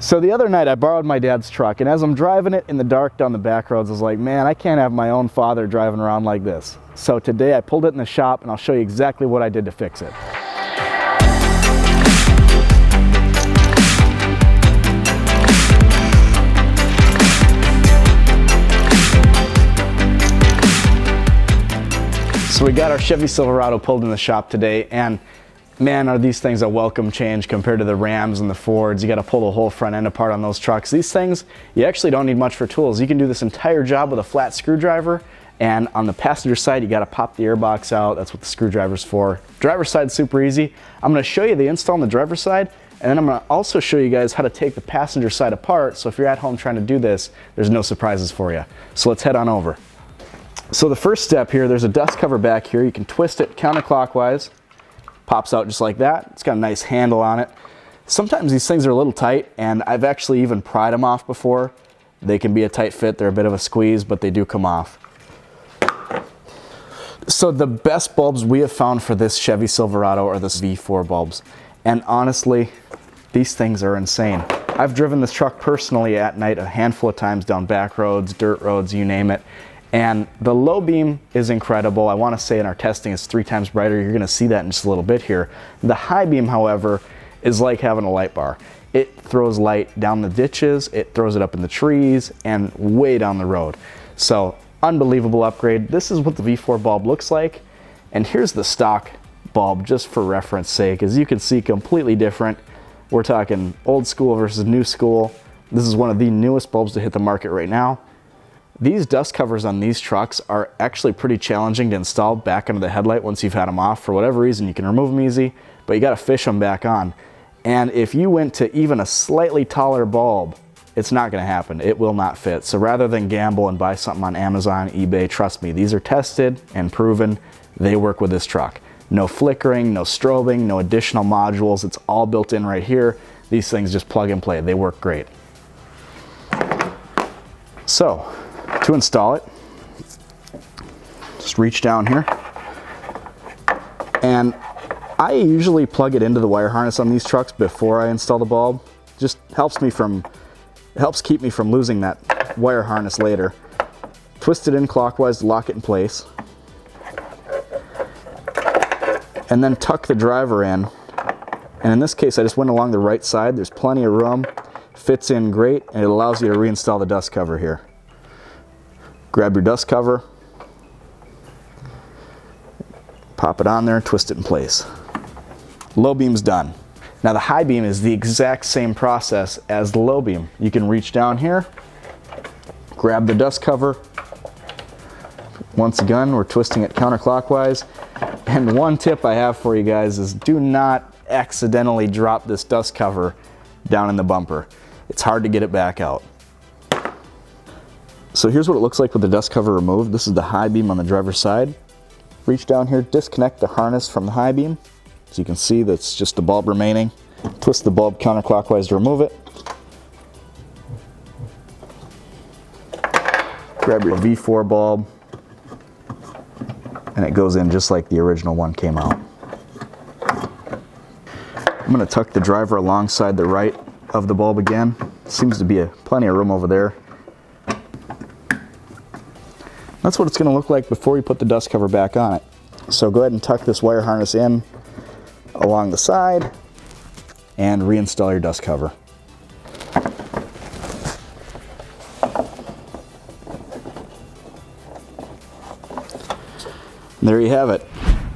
So the other night I borrowed my dad's truck, and as I'm driving it in the dark down the back roads, I was like, man, I can't have my own father driving around like this. So today I pulled it in the shop and I'll show you exactly what I did to fix it. So we got our Chevy Silverado pulled in the shop today, and man, are these things a welcome change compared to the Rams and the Fords. You got to pull the whole front end apart on those trucks. These things, you actually don't need much for tools. You can do this entire job with a flat screwdriver, and on the passenger side, you got to pop the airbox out. That's what the screwdriver's for. Driver's side's super easy. I'm going to show you the install on the driver's side, and then I'm going to also show you guys how to take the passenger side apart, so if you're at home trying to do this, there's no surprises for you. So let's head on over. So the first step here, there's a dust cover back here. You can twist it counterclockwise. Pops out just like that. It's got a nice handle on it. Sometimes these things are a little tight, and I've actually even pried them off before. They can be a tight fit, they're a bit of a squeeze, but they do come off. So the best bulbs we have found for this Chevy Silverado are the S-V4 bulbs. And honestly, these things are insane. I've driven this truck personally at night a handful of times down back roads, dirt roads, you name it. And the low beam is incredible. I want to say in our testing it's 3 times brighter. You're going to see that in just a little bit here. The high beam, however, is like having a light bar. It throws light down the ditches, it throws it up in the trees, and way down the road. So, unbelievable upgrade. This is what the V4 bulb looks like. And here's the stock bulb, just for reference sake. As you can see, completely different. We're talking old school versus new school. This is one of the newest bulbs to hit the market right now. These dust covers on these trucks are actually pretty challenging to install back into the headlight once you've had them off. For whatever reason, you can remove them easy, but you got to fish them back on. And if you went to even a slightly taller bulb, it's not going to happen. It will not fit. So rather than gamble and buy something on Amazon, eBay, trust me, these are tested and proven. They work with this truck. No flickering, no strobing, no additional modules. It's all built in right here. These things just plug and play. They work great. So, to install it, just reach down here, and I usually plug it into the wire harness on these trucks before I install the bulb. Just helps keep me from losing that wire harness later. Twist it in clockwise to lock it in place, and then tuck the driver in. And in this case, I just went along the right side. There's plenty of room, fits in great, and it allows you to reinstall the dust cover here. Grab your dust cover, pop it on there, and twist it in place. Low beam's done. Now the high beam is the exact same process as the low beam. You can reach down here, grab the dust cover. Once again, we're twisting it counterclockwise. And one tip I have for you guys is do not accidentally drop this dust cover down in the bumper. It's hard to get it back out. So here's what it looks like with the dust cover removed. This is the high beam on the driver's side. Reach down here, disconnect the harness from the high beam. So you can see that's just the bulb remaining. Twist the bulb counterclockwise to remove it. Grab your V4 bulb, and it goes in just like the original one came out. I'm going to tuck the driver alongside the right of the bulb again. Seems to be plenty of room over there. That's what it's going to look like before you put the dust cover back on it. So go ahead and tuck this wire harness in along the side and reinstall your dust cover. There you have it.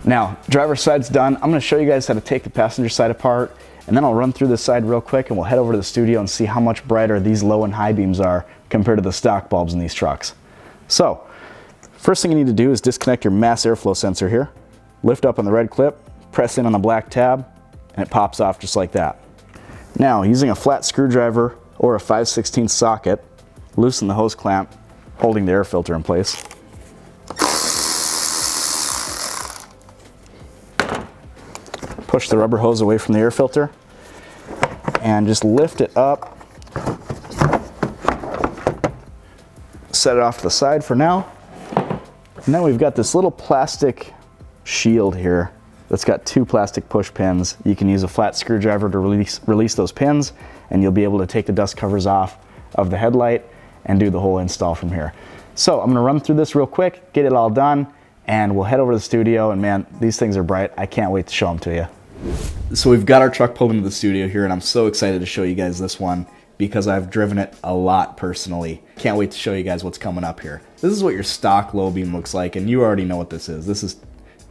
Now, driver's side's done. I'm going to show you guys how to take the passenger side apart, and then I'll run through this side real quick and we'll head over to the studio and see how much brighter these low and high beams are compared to the stock bulbs in these trucks. So, first thing you need to do is disconnect your mass airflow sensor here. Lift up on the red clip, press in on the black tab, and it pops off just like that. Now, using a flat screwdriver or a 5/16 socket, loosen the hose clamp holding the air filter in place. Push the rubber hose away from the air filter and just lift it up. Set it off to the side for now. And then we've got this little plastic shield here that's got 2 plastic push pins. You can use a flat screwdriver to release those pins, and you'll be able to take the dust covers off of the headlight and do the whole install from here. So I'm gonna run through this real quick, get it all done, and we'll head over to the studio, and man, these things are bright. I can't wait to show them to you. So we've got our truck pulled into the studio here, and I'm so excited to show you guys this one because I've driven it a lot personally. Can't wait to show you guys what's coming up here. This is what your stock low beam looks like, and you already know what this is. This is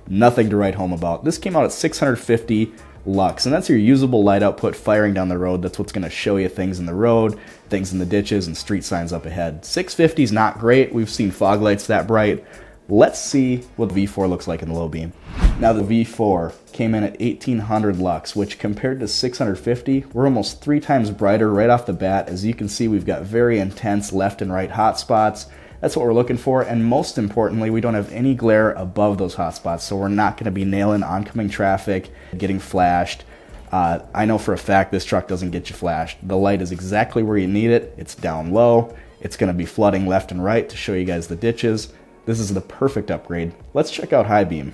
nothing to write home about. This came out at 650 lux, and that's your usable light output firing down the road. That's what's gonna show you things in the road, things in the ditches, and street signs up ahead. 650 is not great. We've seen fog lights that bright. Let's see what the V4 looks like in the low beam. Now the V4 came in at 1800 lux, which compared to 650, we're almost 3 times brighter right off the bat. As you can see, we've got very intense left and right hot spots. That's what we're looking for, and most importantly, we don't have any glare above those hot spots, so we're not gonna be nailing oncoming traffic, getting flashed. I know for a fact this truck doesn't get you flashed. The light is exactly where you need it. It's down low. It's gonna be flooding left and right to show you guys the ditches. This is the perfect upgrade. Let's check out high beam.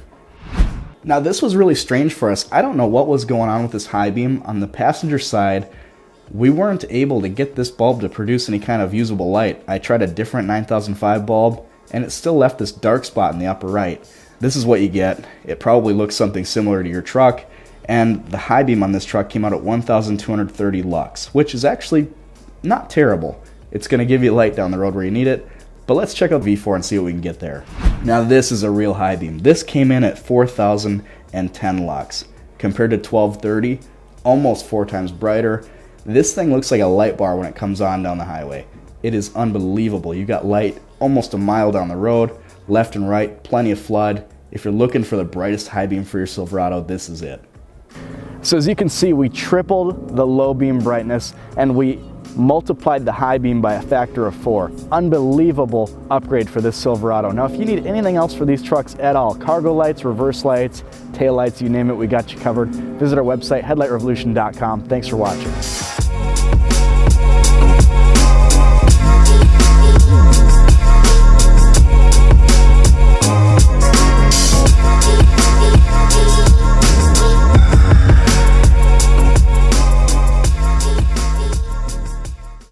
Now this was really strange for us. I don't know what was going on with this high beam. On the passenger side, we weren't able to get this bulb to produce any kind of usable light. I tried a different 9005 bulb, and it still left this dark spot in the upper right. This is what you get. It probably looks something similar to your truck, and the high beam on this truck came out at 1230 lux, which is actually not terrible. It's gonna give you light down the road where you need it. But let's check out V4 and see what we can get there. Now this is a real high beam. This came in at 4010 lux. Compared to 1230, almost 4 times brighter. This thing looks like a light bar when it comes on down the highway. It is unbelievable. You got light almost a mile down the road, left and right, plenty of flood. If you're looking for the brightest high beam for your Silverado, this is it. So as you can see, we tripled the low beam brightness, and we multiplied the high beam by a factor of 4. Unbelievable upgrade for this Silverado. Now if you need anything else for these trucks at all, cargo lights, reverse lights, tail lights, you name it, we got you covered. Visit our website, headlightrevolution.com. Thanks for watching.